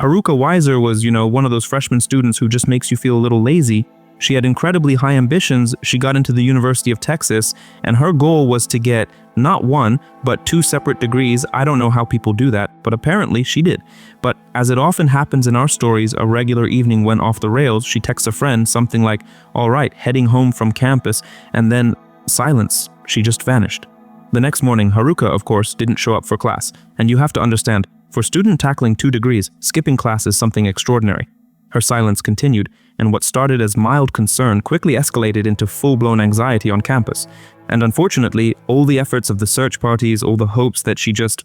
Haruka Weiser was, one of those freshman students who just makes you feel a little lazy. She had incredibly high ambitions. She got into the University of Texas, and her goal was to get not one, but 2 separate degrees. I don't know how people do that, but apparently she did. But as it often happens in our stories, a regular evening went off the rails. She texts a friend something like, "All right, heading home from campus," and then silence. She just vanished. The next morning, Haruka, of course, didn't show up for class. And you have to understand, for a student tackling 2 degrees, skipping class is something extraordinary. Her silence continued, and what started as mild concern quickly escalated into full-blown anxiety on campus. And unfortunately, all the efforts of the search parties, all the hopes that she just,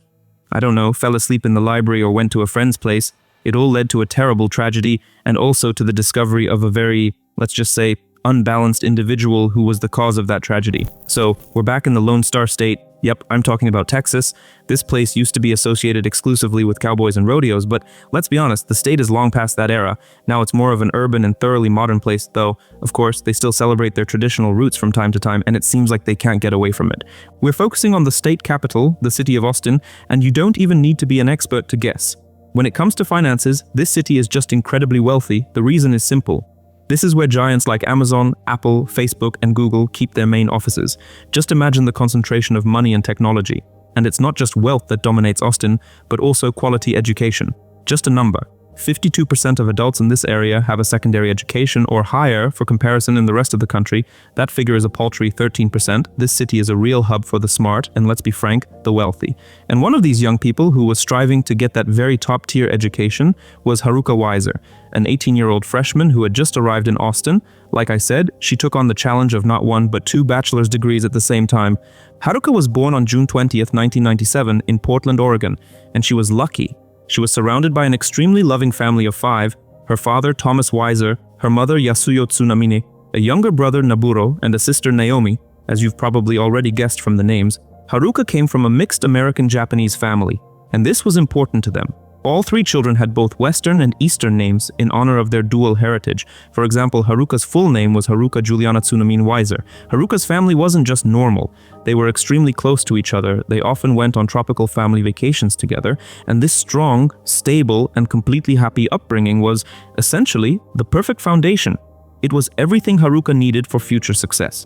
fell asleep in the library or went to a friend's place, it all led to a terrible tragedy and also to the discovery of a very, let's just say, unbalanced individual who was the cause of that tragedy. So, we're back in the Lone Star State. Yep, I'm talking about Texas. This place used to be associated exclusively with cowboys and rodeos, but let's be honest, the state is long past that era. Now it's more of an urban and thoroughly modern place, though, of course, they still celebrate their traditional roots from time to time, and it seems like they can't get away from it. We're focusing on the state capital, the city of Austin, and you don't even need to be an expert to guess. When it comes to finances, this city is just incredibly wealthy. The reason is simple. This is where giants like Amazon, Apple, Facebook, and Google keep their main offices. Just imagine the concentration of money and technology. And it's not just wealth that dominates Austin, but also quality education. Just a number. 52% of adults in this area have a secondary education or higher. For comparison, in the rest of the country, that figure is a paltry 13%. This city is a real hub for the smart, and let's be frank, the wealthy. And one of these young people who was striving to get that very top-tier education was Haruka Weiser, an 18-year-old freshman who had just arrived in Austin. Like I said, she took on the challenge of not 1 but 2 bachelor's degrees at the same time. Haruka was born on June 20th, 1997 in Portland, Oregon, and she was lucky. She was surrounded by an extremely loving family of 5, her father Thomas Weiser, her mother Yasuyo Tsunamine, a younger brother Naburo, and a sister Naomi. As you've probably already guessed from the names, Haruka came from a mixed American-Japanese family, and this was important to them. All 3 children had both Western and Eastern names in honor of their dual heritage. For example, Haruka's full name was Haruka Juliana Tsunamine Weiser. Haruka's family wasn't just normal. They were extremely close to each other. They often went on tropical family vacations together. And this strong, stable, and completely happy upbringing was, essentially, the perfect foundation. It was everything Haruka needed for future success.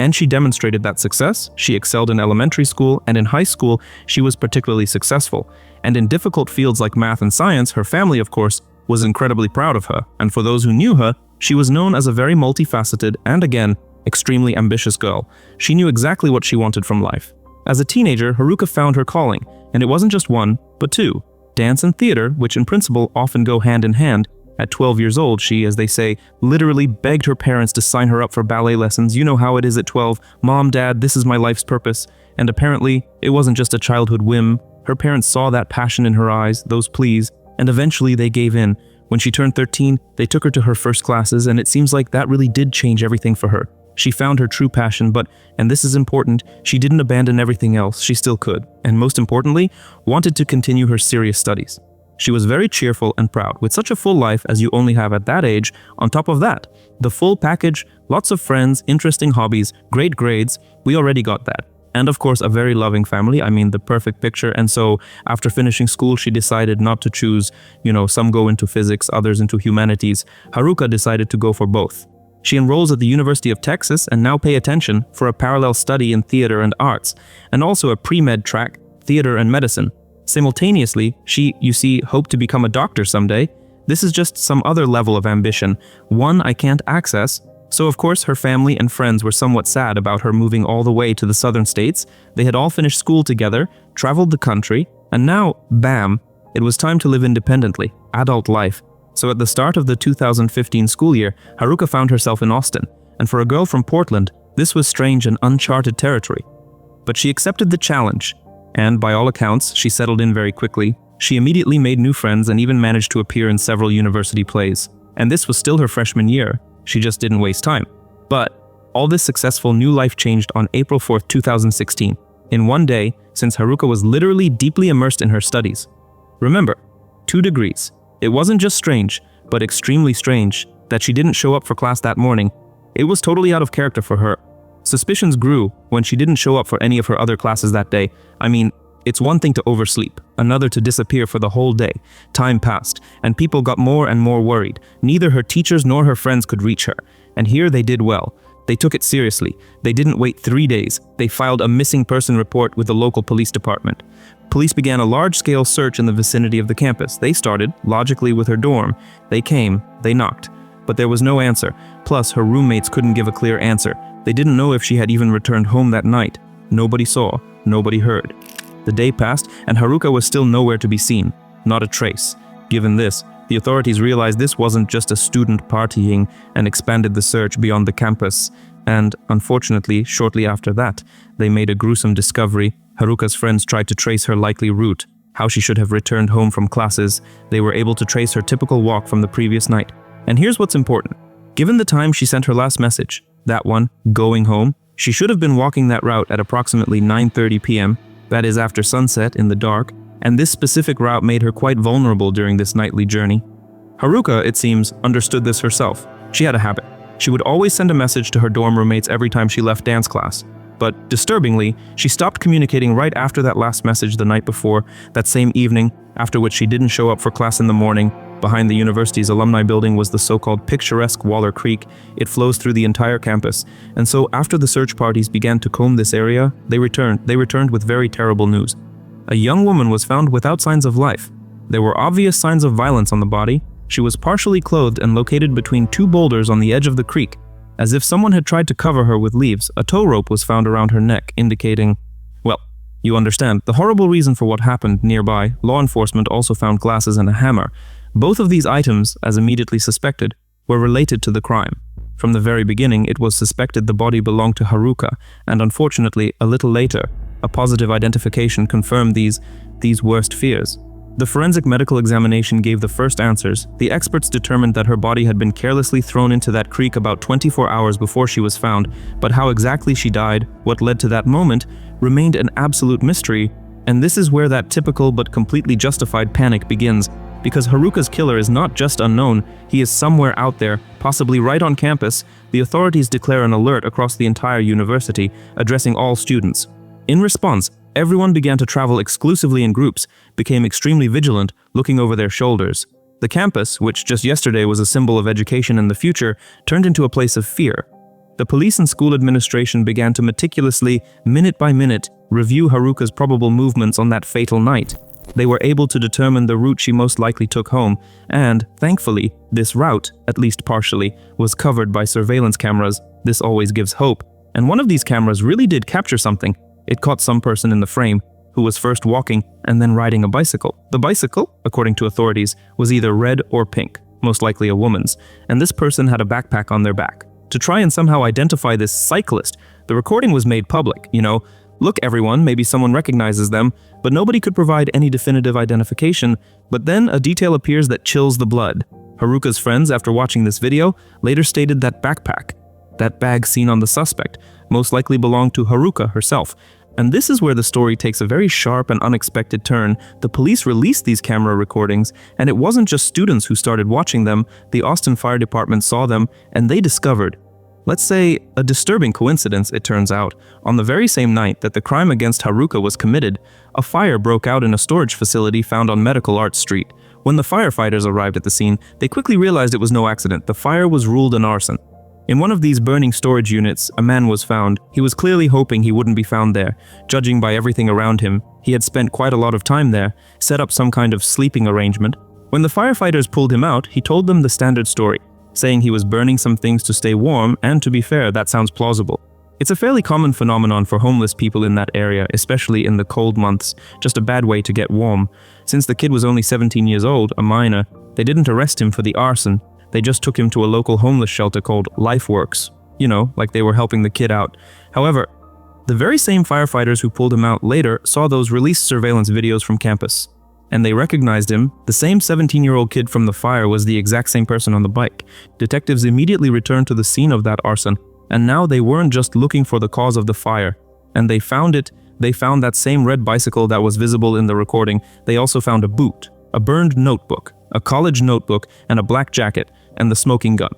And she demonstrated that success. She excelled in elementary school, and in high school, she was particularly successful. And in difficult fields like math and science, her family, of course, was incredibly proud of her. And for those who knew her, she was known as a very multifaceted and, again, extremely ambitious girl. She knew exactly what she wanted from life. As a teenager, Haruka found her calling, and it wasn't just 1, but 2. Dance and theater, which in principle often go hand in hand. At 12 years old, she, as they say, literally begged her parents to sign her up for ballet lessons. You know how it is at 12. Mom, Dad, this is my life's purpose. And apparently, it wasn't just a childhood whim. Her parents saw that passion in her eyes, those pleas, and eventually they gave in. When she turned 13, they took her to her first classes, and it seems like that really did change everything for her. She found her true passion, but, and this is important, she didn't abandon everything else. She still could, and most importantly, wanted to continue her serious studies. She was very cheerful and proud. With such a full life as you only have at that age, on top of that, the full package, lots of friends, interesting hobbies, great grades, we already got that. And of course, a very loving family, the perfect picture. And so, after finishing school, she decided not to choose, some go into physics, others into humanities. Haruka decided to go for both. She enrolls at the University of Texas, and now pay attention, for a parallel study in theater and arts, and also a pre-med track, theater and medicine. Simultaneously, she, you see, hoped to become a doctor someday. This is just some other level of ambition, one I can't access. So of course her family and friends were somewhat sad about her moving all the way to the southern states. They had all finished school together, traveled the country, and now, bam, it was time to live independently, adult life. So at the start of the 2015 school year, Haruka found herself in Austin, and for a girl from Portland, this was strange and uncharted territory. But she accepted the challenge. And by all accounts, she settled in very quickly. She immediately made new friends and even managed to appear in several university plays. And this was still her freshman year. She just didn't waste time. But all this successful new life changed on April 4th, 2016. In one day, since Haruka was literally deeply immersed in her studies. Remember, 2 degrees. It wasn't just strange, but extremely strange, that she didn't show up for class that morning. It was totally out of character for her. Suspicions grew when she didn't show up for any of her other classes that day. It's one thing to oversleep, another to disappear for the whole day. Time passed, and people got more and more worried. Neither her teachers nor her friends could reach her. And here they did well. They took it seriously. They didn't wait 3 days. They filed a missing person report with the local police department. Police began a large-scale search in the vicinity of the campus. They started, logically, with her dorm. They came, they knocked. But there was no answer. Plus, her roommates couldn't give a clear answer. They didn't know if she had even returned home that night. Nobody saw, nobody heard. The day passed, and Haruka was still nowhere to be seen. Not a trace. Given this, the authorities realized this wasn't just a student partying and expanded the search beyond the campus. And, unfortunately, shortly after that, they made a gruesome discovery. Haruka's friends tried to trace her likely route, how she should have returned home from classes. They were able to trace her typical walk from the previous night. And here's what's important. Given the time she sent her last message, that one, going home, she should have been walking that route at approximately 9:30 p.m., that is after sunset in the dark, and this specific route made her quite vulnerable during this nightly journey. Haruka, it seems, understood this herself. She had a habit. She would always send a message to her dorm roommates every time she left dance class. But, disturbingly, she stopped communicating right after that last message the night before, that same evening, after which she didn't show up for class in the morning. Behind the university's alumni building was the so-called picturesque Waller Creek. It flows through the entire campus. And so, after the search parties began to comb this area, they returned with very terrible news. A young woman was found without signs of life. There were obvious signs of violence on the body. She was partially clothed and located between 2 boulders on the edge of the creek. As if someone had tried to cover her with leaves, a tow rope was found around her neck, indicating, well, you understand, the horrible reason for what happened nearby. Law enforcement also found glasses and a hammer. Both of these items, as immediately suspected, were related to the crime. From the very beginning, it was suspected the body belonged to Haruka, and unfortunately, a little later, a positive identification confirmed these worst fears. The forensic medical examination gave the first answers. The experts determined that her body had been carelessly thrown into that creek about 24 hours before she was found, but how exactly she died, what led to that moment, remained an absolute mystery. And this is where that typical but completely justified panic begins. Because Haruka's killer is not just unknown, he is somewhere out there, possibly right on campus. The authorities declare an alert across the entire university, addressing all students. In response, everyone began to travel exclusively in groups, became extremely vigilant, looking over their shoulders. The campus, which just yesterday was a symbol of education and the future, turned into a place of fear. The police and school administration began to meticulously, minute by minute, review Haruka's probable movements on that fatal night. They were able to determine the route she most likely took home, and, thankfully, this route, at least partially, was covered by surveillance cameras. This always gives hope. And one of these cameras really did capture something. It caught some person in the frame, who was first walking and then riding a bicycle. The bicycle, according to authorities, was either red or pink, most likely a woman's, and this person had a backpack on their back. To try and somehow identify this cyclist, the recording was made public, Look everyone, maybe someone recognizes them, but nobody could provide any definitive identification. But then a detail appears that chills the blood. Haruka's friends, after watching this video, later stated that backpack, that bag seen on the suspect, most likely belonged to Haruka herself. And this is where the story takes a very sharp and unexpected turn. The police released these camera recordings, and it wasn't just students who started watching them. The Austin Fire Department saw them, and they discovered, let's say, a disturbing coincidence, it turns out. On the very same night that the crime against Haruka was committed, a fire broke out in a storage facility found on Medical Arts Street. When the firefighters arrived at the scene, they quickly realized it was no accident. The fire was ruled an arson. In one of these burning storage units, a man was found. He was clearly hoping he wouldn't be found there. Judging by everything around him, he had spent quite a lot of time there, set up some kind of sleeping arrangement. When the firefighters pulled him out, he told them the standard story, saying he was burning some things to stay warm, and to be fair, that sounds plausible. It's a fairly common phenomenon for homeless people in that area, especially in the cold months, just a bad way to get warm. Since the kid was only 17 years old, a minor, they didn't arrest him for the arson. They just took him to a local homeless shelter called LifeWorks. Like they were helping the kid out. However, the very same firefighters who pulled him out later saw those released surveillance videos from campus. And they recognized him. The same 17-year-old kid from the fire was the exact same person on the bike. Detectives immediately returned to the scene of that arson, and now they weren't just looking for the cause of the fire. And they found it. They found that same red bicycle that was visible in the recording. They also found a boot, a burned notebook, a college notebook, and a black jacket, and the smoking gun.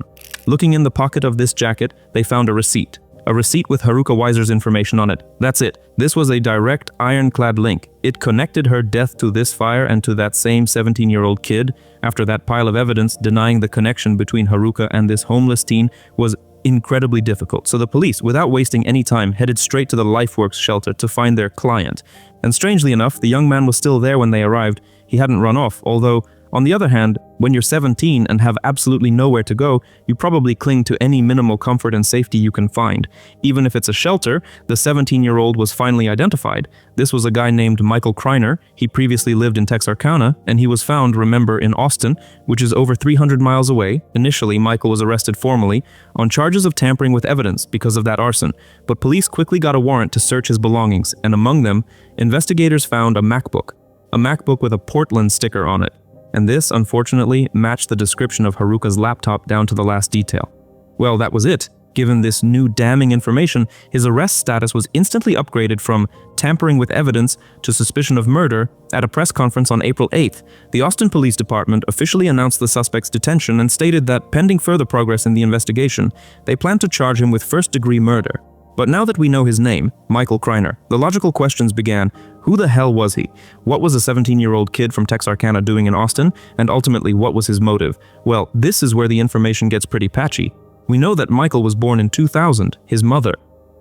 Looking in the pocket of this jacket, they found a receipt. A receipt with Haruka Weiser's information on it. That's it. This was a direct, ironclad link. It connected her death to this fire and to that same 17-year-old kid. After that pile of evidence denying the connection between Haruka and this homeless teen was incredibly difficult. So the police, without wasting any time, headed straight to the LifeWorks shelter to find their client. And strangely enough, the young man was still there when they arrived. He hadn't run off, although, on the other hand, when you're 17 and have absolutely nowhere to go, you probably cling to any minimal comfort and safety you can find. Even if it's a shelter, the 17-year-old was finally identified. This was a guy named Michael Kreiner. He previously lived in Texarkana, and he was found, remember, in Austin, which is over 300 miles away. Initially, Michael was arrested formally on charges of tampering with evidence because of that arson, but police quickly got a warrant to search his belongings, and among them, investigators found a MacBook with a Portland sticker on it. And this, unfortunately, matched the description of Haruka's laptop down to the last detail. Well, that was it. Given this new damning information, his arrest status was instantly upgraded from tampering with evidence to suspicion of murder. At a press conference on April 8th, the Austin Police Department officially announced the suspect's detention and stated that, pending further progress in the investigation, they plan to charge him with first-degree murder. But now that we know his name, Michael Kreiner, the logical questions began. Who the hell was he? What was a 17-year-old kid from Texarkana doing in Austin? And ultimately, what was his motive? Well, this is where the information gets pretty patchy. We know that Michael was born in 2000, his mother.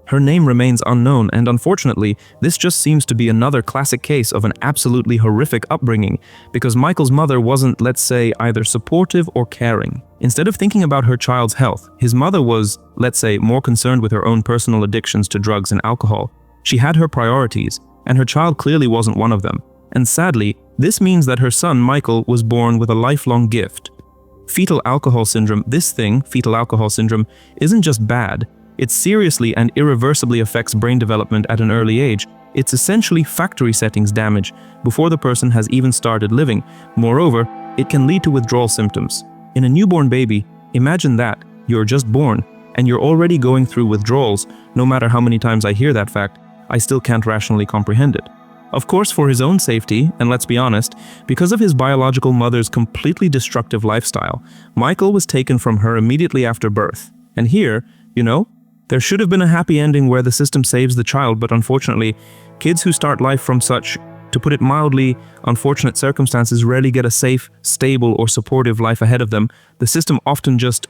Her name remains unknown, and unfortunately, this just seems to be another classic case of an absolutely horrific upbringing, because Michael's mother wasn't, let's say, either supportive or caring. Instead of thinking about her child's health, his mother was, let's say, more concerned with her own personal addictions to drugs and alcohol. She had her priorities, and her child clearly wasn't one of them. And sadly, this means that her son, Michael, was born with a lifelong gift. Fetal alcohol syndrome, fetal alcohol syndrome, isn't just bad. It seriously and irreversibly affects brain development at an early age. It's essentially factory settings damage before the person has even started living. Moreover, it can lead to withdrawal symptoms. In a newborn baby, imagine that, you're just born, and you're already going through withdrawals. No matter how many times I hear that fact, I still can't rationally comprehend it. Of course, for his own safety, and let's be honest, because of his biological mother's completely destructive lifestyle, Michael was taken from her immediately after birth. And here, there should have been a happy ending where the system saves the child, but unfortunately, kids who start life from such, to put it mildly, unfortunate circumstances rarely get a safe, stable, or supportive life ahead of them. The system often just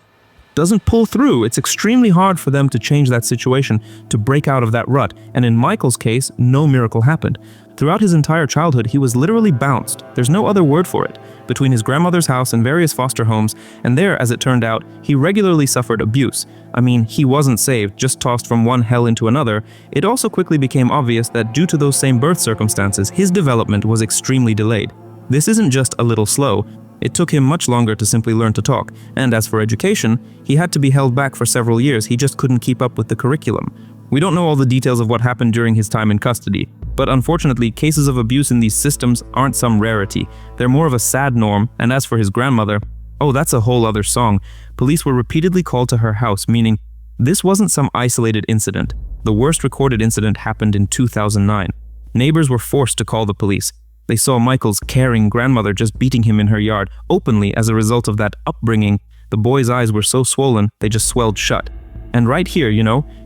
doesn't pull through. It's extremely hard for them to change that situation, to break out of that rut, and in Michael's case, no miracle happened. Throughout his entire childhood, he was literally bounced, there's no other word for it, between his grandmother's house and various foster homes, and there, as it turned out, he regularly suffered abuse. I mean, he wasn't saved, just tossed from one hell into another. It also quickly became obvious that due to those same birth circumstances, his development was extremely delayed. This isn't just a little slow. It took him much longer to simply learn to talk, and as for education, he had to be held back for several years. He just couldn't keep up with the curriculum. We don't know all the details of what happened during his time in custody, but unfortunately, cases of abuse in these systems aren't some rarity. They're more of a sad norm, and as for his grandmother, oh, that's a whole other song. Police were repeatedly called to her house, meaning this wasn't some isolated incident. The worst recorded incident happened in 2009. Neighbors were forced to call the police. They saw Michael's caring grandmother just beating him in her yard, openly as a result of that upbringing. The boy's eyes were so swollen, they just swelled shut. And right here,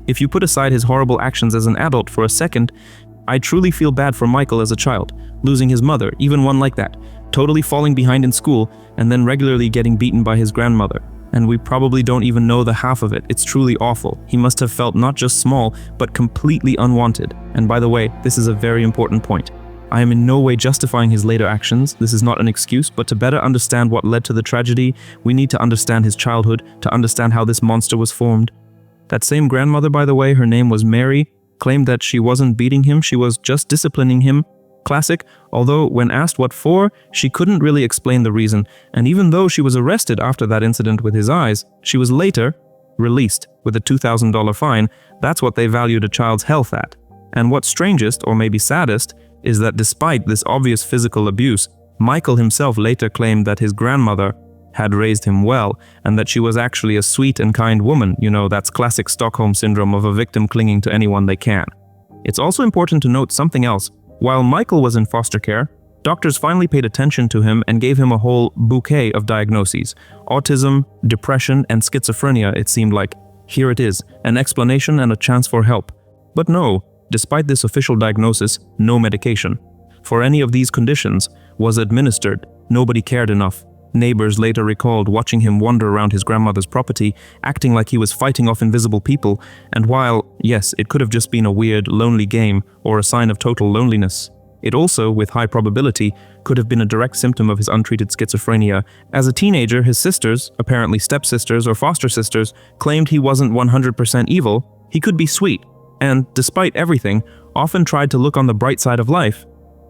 if you put aside his horrible actions as an adult for a second, I truly feel bad for Michael as a child, losing his mother, even one like that, totally falling behind in school, and then regularly getting beaten by his grandmother. And we probably don't even know the half of it. It's truly awful. He must have felt not just small, but completely unwanted. And by the way, this is a very important point. I am in no way justifying his later actions. This is not an excuse, but to better understand what led to the tragedy, we need to understand his childhood, to understand how this monster was formed. That same grandmother, by the way, her name was Mary, claimed that she wasn't beating him, she was just disciplining him. Classic, although when asked what for, she couldn't really explain the reason, and even though she was arrested after that incident with his eyes, she was later released with a $2,000 fine. That's what they valued a child's health at. And what's strangest, or maybe saddest, is that despite this obvious physical abuse, Michael himself later claimed that his grandmother had raised him well, and that she was actually a sweet and kind woman. That's classic Stockholm syndrome of a victim clinging to anyone they can. It's also important to note something else. While Michael was in foster care, doctors finally paid attention to him and gave him a whole bouquet of diagnoses. Autism, depression, and schizophrenia, it seemed like. Here it is, an explanation and a chance for help. But no, despite this official diagnosis, no medication for any of these conditions was administered. Nobody cared enough. Neighbors later recalled watching him wander around his grandmother's property, acting like he was fighting off invisible people, and while, yes, it could have just been a weird, lonely game or a sign of total loneliness, it also, with high probability, could have been a direct symptom of his untreated schizophrenia. As a teenager, his sisters, apparently stepsisters or foster sisters, claimed he wasn't 100% evil, he could be sweet, and, despite everything, often tried to look on the bright side of life.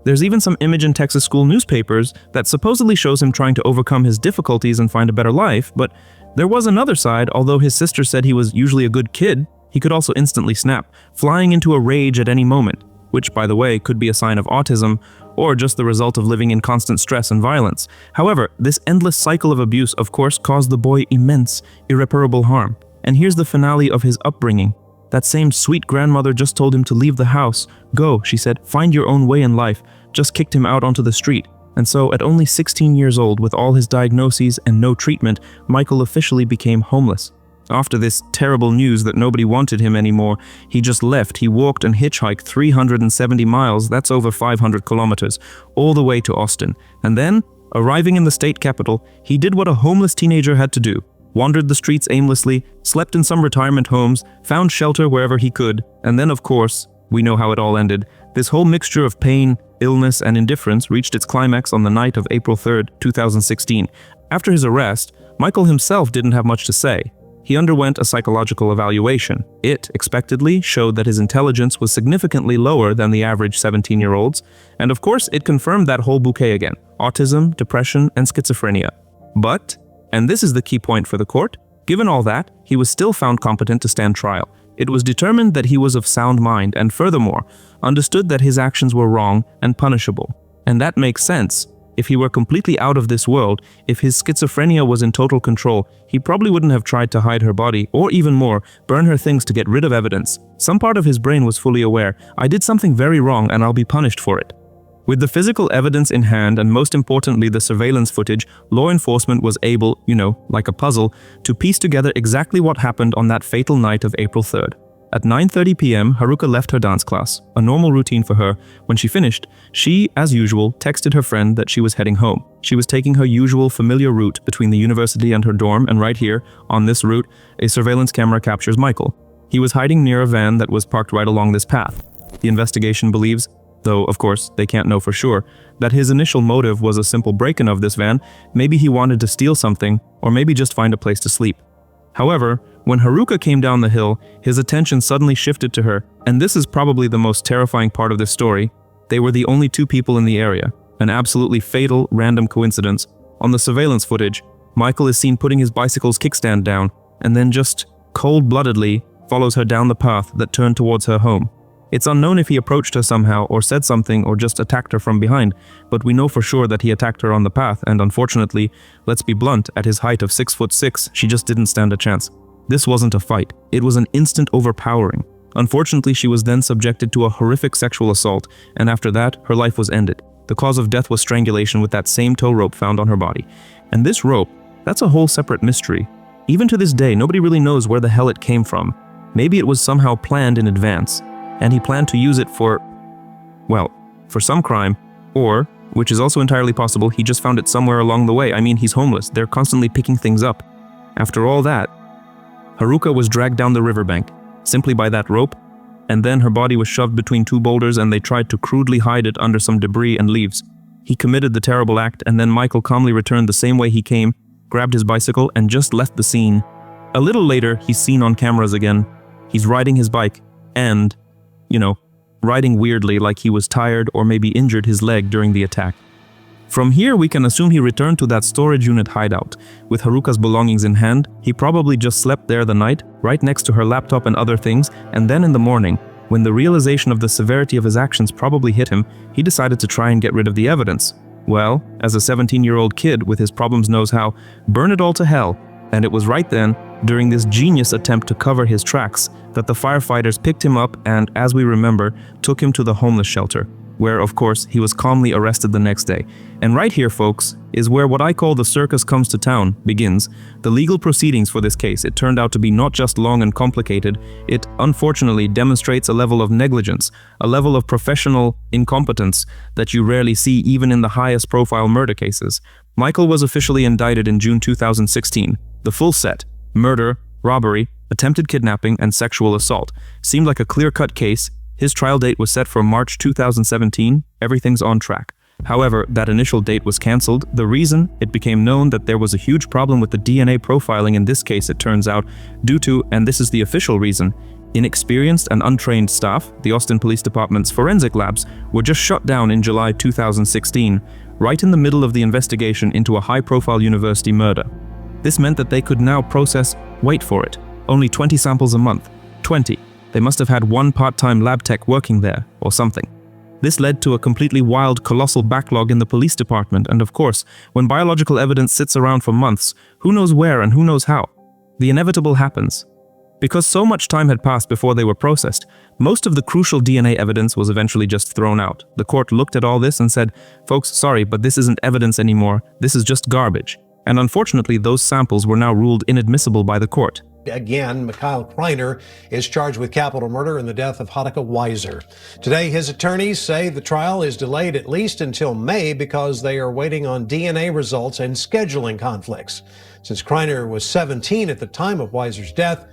There's even some image in Texas school newspapers that supposedly shows him trying to overcome his difficulties and find a better life, but there was another side. Although his sister said he was usually a good kid, he could also instantly snap, flying into a rage at any moment, which, by the way, could be a sign of autism or just the result of living in constant stress and violence. However, this endless cycle of abuse, of course, caused the boy immense, irreparable harm. And here's the finale of his upbringing. That same sweet grandmother just told him to leave the house. Go, she said, find your own way in life. Just kicked him out onto the street. And so, at only 16 years old, with all his diagnoses and no treatment, Michael officially became homeless. After this terrible news that nobody wanted him anymore, he just left. He walked and hitchhiked 370 miles, that's over 500 kilometers, all the way to Austin. And then, arriving in the state capital, he did what a homeless teenager had to do. Wandered the streets aimlessly, slept in some retirement homes, found shelter wherever he could, and then, of course, we know how it all ended. This whole mixture of pain, illness, and indifference reached its climax on the night of April 3rd, 2016. After his arrest, Michael himself didn't have much to say. He underwent a psychological evaluation. It, expectedly, showed that his intelligence was significantly lower than the average 17-year-old's, and of course, it confirmed that whole bouquet again: autism, depression, and schizophrenia. But, and this is the key point for the court, given all that, he was still found competent to stand trial. It was determined that he was of sound mind and, furthermore, understood that his actions were wrong and punishable. And that makes sense. If he were completely out of this world, if his schizophrenia was in total control, he probably wouldn't have tried to hide her body, or even more, burn her things to get rid of evidence. Some part of his brain was fully aware, I did something very wrong and I'll be punished for it. With the physical evidence in hand, and most importantly the surveillance footage, law enforcement was able, like a puzzle, to piece together exactly what happened on that fatal night of April 3rd. At 9:30 p.m., Haruka left her dance class, a normal routine for her. When she finished, she, as usual, texted her friend that she was heading home. She was taking her usual familiar route between the university and her dorm, and right here, on this route, a surveillance camera captures Michael. He was hiding near a van that was parked right along this path. The investigation believes, though of course they can't know for sure, that his initial motive was a simple break-in of this van. Maybe he wanted to steal something, or maybe just find a place to sleep. However, when Haruka came down the hill, his attention suddenly shifted to her, and this is probably the most terrifying part of this story. They were the only two people in the area, an absolutely fatal, random coincidence. On the surveillance footage, Michael is seen putting his bicycle's kickstand down, and then just cold-bloodedly follows her down the path that turned towards her home. It's unknown if he approached her somehow, or said something, or just attacked her from behind, but we know for sure that he attacked her on the path, and unfortunately, let's be blunt, at his height of 6'6", she just didn't stand a chance. This wasn't a fight, it was an instant overpowering. Unfortunately, she was then subjected to a horrific sexual assault, and after that, her life was ended. The cause of death was strangulation with that same tow rope found on her body. And this rope, that's a whole separate mystery. Even to this day, nobody really knows where the hell it came from. Maybe it was somehow planned in advance, and he planned to use it for some crime, or, which is also entirely possible, he just found it somewhere along the way. I mean, he's homeless, they're constantly picking things up. After all that, Haruka was dragged down the riverbank, simply by that rope, and then her body was shoved between two boulders and they tried to crudely hide it under some debris and leaves. He committed the terrible act, and then Michael calmly returned the same way he came, grabbed his bicycle, and just left the scene. A little later, he's seen on cameras again. He's riding his bike, and, riding weirdly like he was tired or maybe injured his leg during the attack. From here, we can assume he returned to that storage unit hideout. With Haruka's belongings in hand, he probably just slept there the night, right next to her laptop and other things, and then in the morning, when the realization of the severity of his actions probably hit him, he decided to try and get rid of the evidence. Well, as a 17-year-old kid with his problems knows how, burn it all to hell. And it was right then, during this genius attempt to cover his tracks, that the firefighters picked him up and, as we remember, took him to the homeless shelter. where, of course, he was calmly arrested the next day. And right here, folks, is where what I call the circus comes to town begins. The legal proceedings for this case, it turned out to be not just long and complicated, it unfortunately demonstrates a level of negligence, a level of professional incompetence that you rarely see even in the highest profile murder cases. Michael was officially indicted in June 2016. The full set: murder, robbery, attempted kidnapping, and sexual assault. Seemed like a clear-cut case. His trial date was set for March 2017. Everything's on track. However, that initial date was cancelled. The reason? It became known that there was a huge problem with the DNA profiling in this case, it turns out, due to, and this is the official reason, inexperienced and untrained staff. The Austin Police Department's forensic labs were just shut down in July 2016, right in the middle of the investigation into a high-profile university murder. This meant that they could now process, wait for it, only 20 samples a month. 20. They must have had one part-time lab tech working there, or something. This led to a completely wild, colossal backlog in the police department, and of course, when biological evidence sits around for months, who knows where and who knows how? The inevitable happens. Because so much time had passed before they were processed, most of the crucial DNA evidence was eventually just thrown out. The court looked at all this and said, "Folks, sorry, but this isn't evidence anymore. This is just garbage." And unfortunately, those samples were now ruled inadmissible by the court. Again, Mikhail Kreiner is charged with capital murder in the death of Haruka Weiser. Today, his attorneys say the trial is delayed at least until May because they are waiting on DNA results and scheduling conflicts. Since Kreiner was 17 at the time of Weiser's death,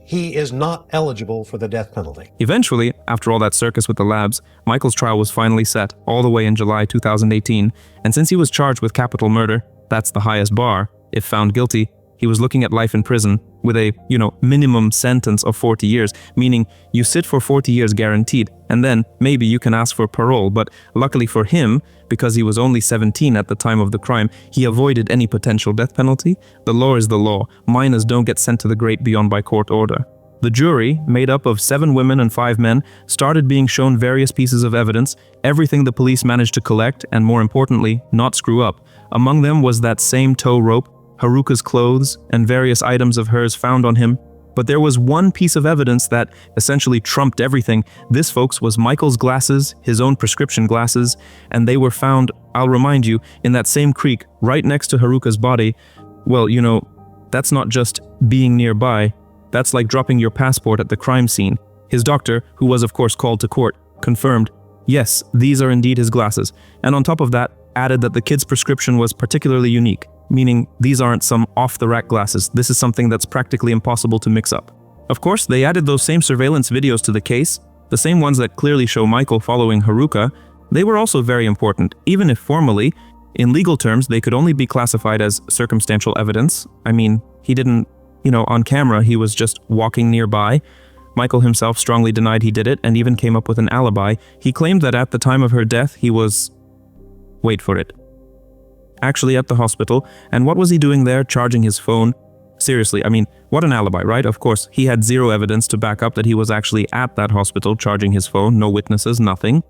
he is not eligible for the death penalty. Eventually, after all that circus with the labs, Michael's trial was finally set, all the way in July 2018, and since he was charged with capital murder, that's the highest bar, if found guilty, he was looking at life in prison with a, minimum sentence of 40 years, meaning you sit for 40 years guaranteed, and then maybe you can ask for parole. But luckily for him, because he was only 17 at the time of the crime, he avoided any potential death penalty. The law is the law. Minors don't get sent to the great beyond by court order. The jury, made up of 7 women and 5 men, started being shown various pieces of evidence, everything the police managed to collect, and more importantly, not screw up. Among them was that same tow rope, Haruka's clothes, and various items of hers found on him. But there was one piece of evidence that essentially trumped everything. This, folks, was Michael's glasses, his own prescription glasses, and they were found, I'll remind you, in that same creek right next to Haruka's body. Well, that's not just being nearby. That's like dropping your passport at the crime scene. His doctor, who was of course called to court, confirmed, yes, these are indeed his glasses, and on top of that, added that the kid's prescription was particularly unique, meaning these aren't some off-the-rack glasses. This is something that's practically impossible to mix up. Of course, they added those same surveillance videos to the case, the same ones that clearly show Michael following Haruka. They were also very important, even if formally, in legal terms, they could only be classified as circumstantial evidence. I mean, he didn't, on camera, he was just walking nearby. Michael himself strongly denied he did it and even came up with an alibi. He claimed that at the time of her death, he was, wait for it, actually at the hospital. And what was he doing there, charging his phone? Seriously, I mean, what an alibi, right? Of course, he had zero evidence to back up that he was actually at that hospital charging his phone, no witnesses, nothing.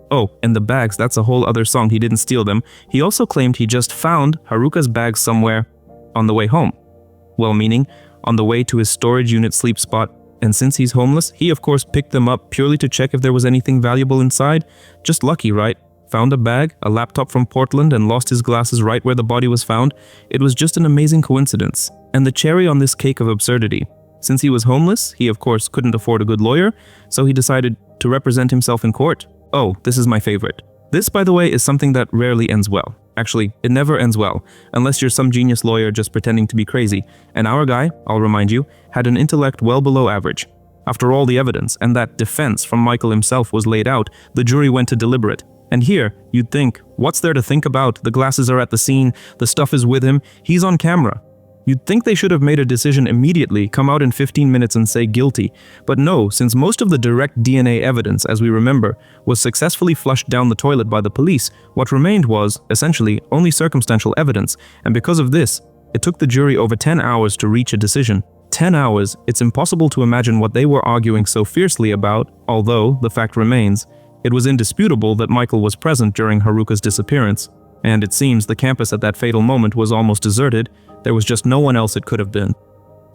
Oh, and the bags, that's a whole other song, he didn't steal them. He also claimed he just found Haruka's bags somewhere on the way home. Well, meaning, on the way to his storage unit sleep spot, and since he's homeless, he of course picked them up purely to check if there was anything valuable inside. Just lucky, right? Found a bag, a laptop from Portland, and lost his glasses right where the body was found. It was just an amazing coincidence. And the cherry on this cake of absurdity. Since he was homeless, he of course couldn't afford a good lawyer, so he decided to represent himself in court. Oh, this is my favorite. This, by the way, is something that rarely ends well. Actually, it never ends well, unless you're some genius lawyer just pretending to be crazy. And our guy, I'll remind you, had an intellect well below average. After all the evidence and that defense from Michael himself was laid out, the jury went to deliberate. And here, you'd think, what's there to think about? The glasses are at the scene, the stuff is with him, he's on camera. You'd think they should have made a decision immediately, come out in 15 minutes and say guilty. But no, since most of the direct DNA evidence, as we remember, was successfully flushed down the toilet by the police, what remained was, essentially, only circumstantial evidence. And because of this, it took the jury over 10 hours to reach a decision. 10 hours, it's impossible to imagine what they were arguing so fiercely about, although, the fact remains, it was indisputable that Michael was present during Haruka's disappearance. And it seems the campus at that fatal moment was almost deserted. There was just no one else it could have been.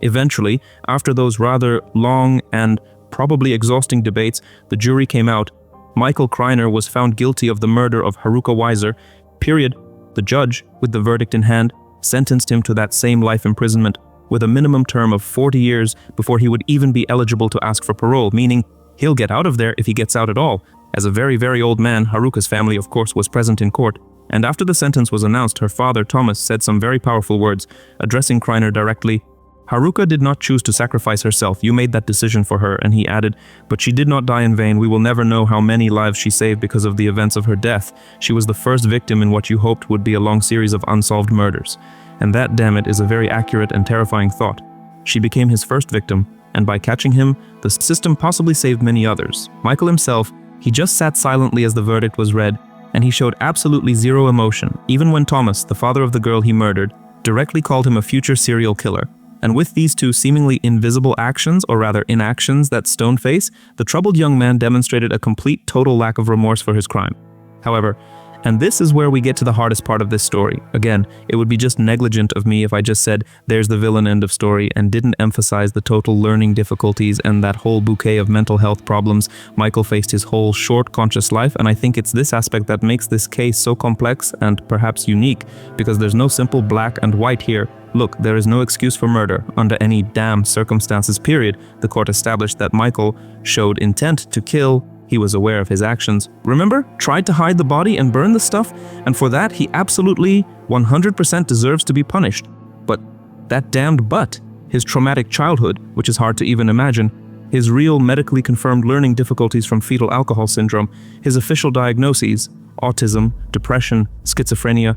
Eventually, after those rather long and probably exhausting debates, the jury came out Michael Kreiner was found guilty of the murder of Haruka Weiser, period. The judge, with the verdict in hand, sentenced him to that same life imprisonment with a minimum term of 40 years before he would even be eligible to ask for parole, meaning he'll get out of there if he gets out at all. As a very, very old man, Haruka's family, of course, was present in court, and after the sentence was announced, her father, Thomas, said some very powerful words, addressing Kreiner directly. Haruka did not choose to sacrifice herself. You made that decision for her, and he added, but she did not die in vain. We will never know how many lives she saved because of the events of her death. She was the first victim in what you hoped would be a long series of unsolved murders. And that, damn it, is a very accurate and terrifying thought. She became his first victim, and by catching him, the system possibly saved many others. Michael himself, he just sat silently as the verdict was read, and he showed absolutely zero emotion, even when Thomas, the father of the girl he murdered, directly called him a future serial killer. And with these two seemingly invisible actions, or rather inactions that stone face, the troubled young man demonstrated a complete total lack of remorse for his crime. However, and this is where we get to the hardest part of this story. Again, it would be just negligent of me if I just said, there's the villain end of story, and didn't emphasize the total learning difficulties and that whole bouquet of mental health problems Michael faced his whole short conscious life, and I think it's this aspect that makes this case so complex and perhaps unique, because there's no simple black and white here. Look, there is no excuse for murder, under any damn circumstances, period. The court established that Michael showed intent to kill. He was aware of his actions. Remember? Tried to hide the body and burn the stuff, and for that he absolutely 100% deserves to be punished. But that damned but, his traumatic childhood, which is hard to even imagine, his real medically confirmed learning difficulties from fetal alcohol syndrome, his official diagnoses, autism, depression, schizophrenia.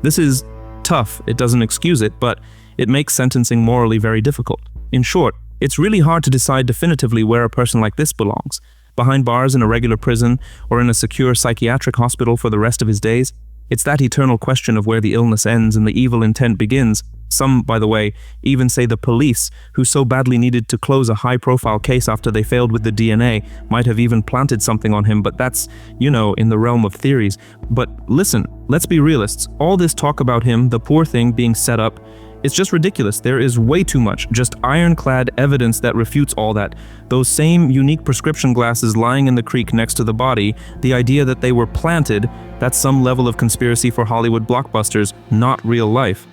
This is tough, it doesn't excuse it, but it makes sentencing morally very difficult. In short, it's really hard to decide definitively where a person like this belongs. Behind bars in a regular prison, or in a secure psychiatric hospital for the rest of his days. It's that eternal question of where the illness ends and the evil intent begins. Some, by the way, even say the police, who so badly needed to close a high-profile case after they failed with the DNA, might have even planted something on him, but that's, in the realm of theories. But listen, let's be realists. All this talk about him, the poor thing, being set up, it's just ridiculous. There is way too much, just ironclad evidence that refutes all that. Those same unique prescription glasses lying in the creek next to the body, the idea that they were planted, that's some level of conspiracy for Hollywood blockbusters, not real life.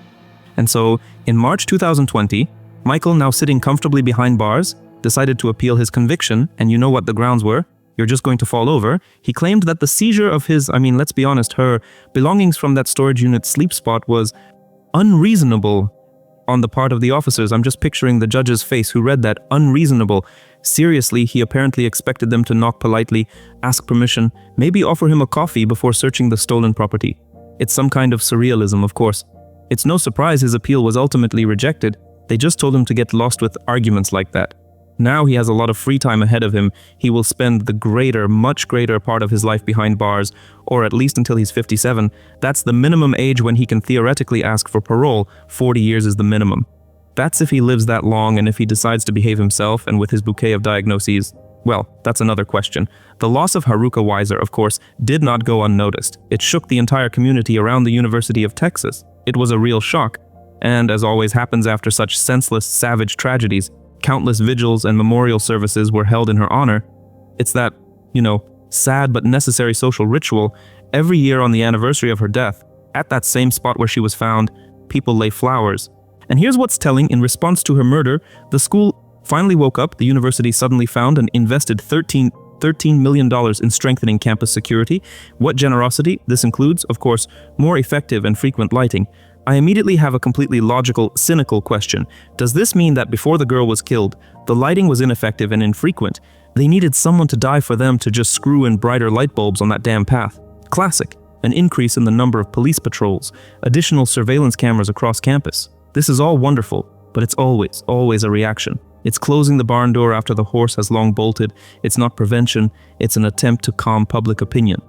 And so, in March 2020, Michael, now sitting comfortably behind bars, decided to appeal his conviction, and you know what the grounds were? You're just going to fall over. He claimed that the seizure of his, let's be honest, her belongings from that storage unit sleep spot was unreasonable on the part of the officers. I'm just picturing the judge's face who read that. Unreasonable. Seriously, he apparently expected them to knock politely, ask permission, maybe offer him a coffee before searching the stolen property. It's some kind of surrealism, of course. It's no surprise his appeal was ultimately rejected. They just told him to get lost with arguments like that. Now he has a lot of free time ahead of him. He will spend the much greater part of his life behind bars, or at least until he's 57. That's the minimum age when he can theoretically ask for parole. 40 years is the minimum. That's if he lives that long and if he decides to behave himself, and with his bouquet of diagnoses, well, that's another question. The loss of Haruka Weiser, of course, did not go unnoticed. It shook the entire community around the University of Texas. It was a real shock. And as always happens after such senseless, savage tragedies, countless vigils and memorial services were held in her honor. It's that, sad but necessary social ritual. Every year on the anniversary of her death, at that same spot where she was found, people lay flowers. And here's what's telling. In response to her murder, the school finally woke up. The university suddenly found and invested $13 million in strengthening campus security. What generosity? This includes, of course, more effective and frequent lighting. I immediately have a completely logical, cynical question. Does this mean that before the girl was killed, the lighting was ineffective and infrequent? They needed someone to die for them to just screw in brighter light bulbs on that damn path. Classic. An increase in the number of police patrols, additional surveillance cameras across campus. This is all wonderful, but it's always a reaction. It's closing the barn door after the horse has long bolted. It's not prevention, it's an attempt to calm public opinion.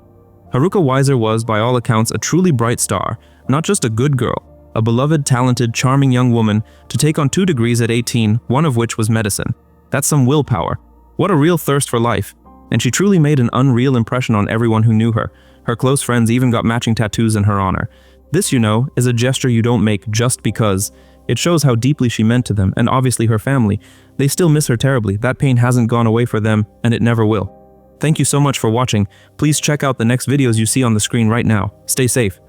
Haruka Weiser was, by all accounts, a truly bright star, not just a good girl. A beloved, talented, charming young woman to take on 2 degrees at 18, one of which was medicine. That's some willpower. What a real thirst for life. And she truly made an unreal impression on everyone who knew her. Her close friends even got matching tattoos in her honor. This, is a gesture you don't make just because. It shows how deeply she meant to them, and obviously her family. They still miss her terribly. That pain hasn't gone away for them, and it never will. Thank you so much for watching. Please check out the next videos you see on the screen right now. Stay safe.